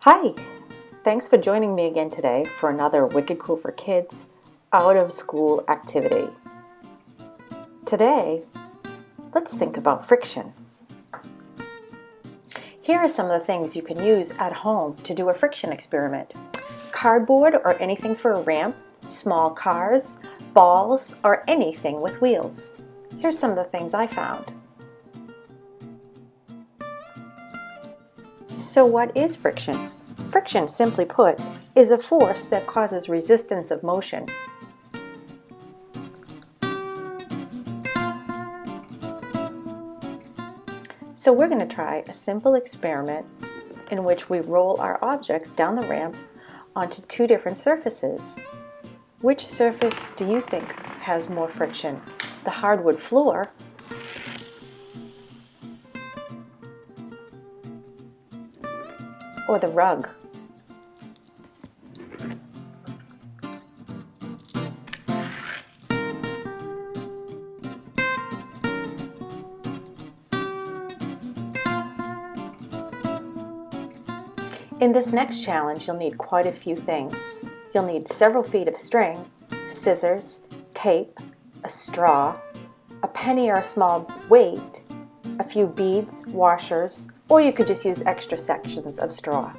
Hi! Thanks for joining me again today for another Wicked Cool for Kids out of school activity. Today, let's think about friction. Here are some of the things you can use at home to do a friction experiment. Cardboard or anything for a ramp, small cars, balls, or anything with wheels. Here's some of the things I found. So what is friction? Friction, simply put, is a force that causes resistance of motion. So we're going to try a simple experiment in which we roll our objects down the ramp onto two different surfaces. Which surface do you think has more friction? The hardwood floor or the rug? In this next challenge, you'll need quite a few things. You'll need several feet of string, scissors, tape, a straw, a penny or a small weight, a few beads, washers, or you could just use extra sections of straw.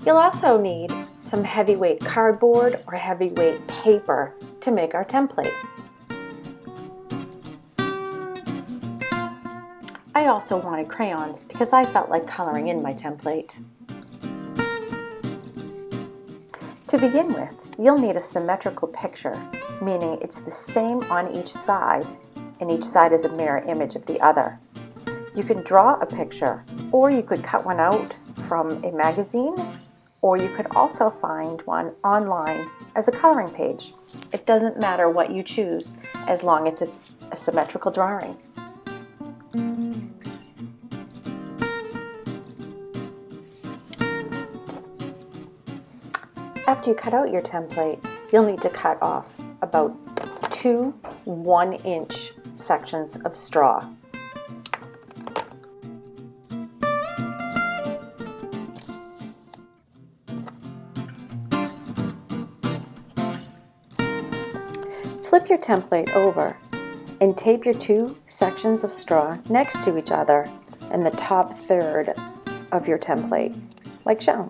You'll also need some heavyweight cardboard or heavyweight paper to make our template. I also wanted crayons because I felt like coloring in my template. To begin with, you'll need a symmetrical picture, meaning it's the same on each side, and each side is a mirror image of the other. You can draw a picture, or you could cut one out from a magazine, or you could also find one online as a coloring page. It doesn't matter what you choose, as long as it's a symmetrical drawing. After you cut out your template, you'll need to cut off about 2 1-inch sections of straw. Flip your template over and tape your 2 sections of straw next to each other in the top third of your template, like shown.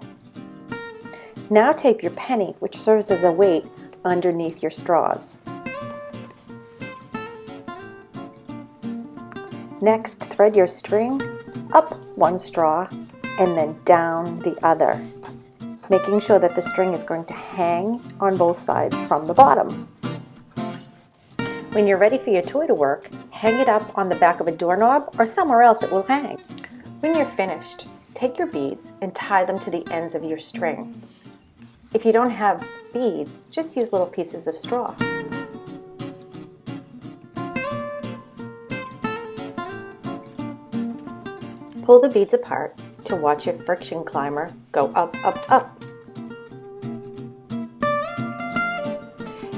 Now tape your penny, which serves as a weight, underneath your straws. Next, thread your string up one straw and then down the other, making sure that the string is going to hang on both sides from the bottom. When you're ready for your toy to work, hang it up on the back of a doorknob or somewhere else it will hang. When you're finished, take your beads and tie them to the ends of your string. If you don't have beads, just use little pieces of straw. Pull the beads apart to watch your friction climber go up, up, up.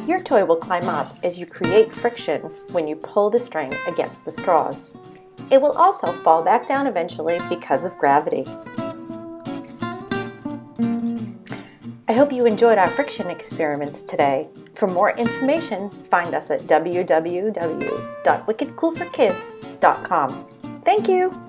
Your toy will climb up as you create friction when you pull the string against the straws. It will also fall back down eventually because of gravity. I hope you enjoyed our friction experiments today. For more information, find us at www.wickedcoolforkids.com. Thank you!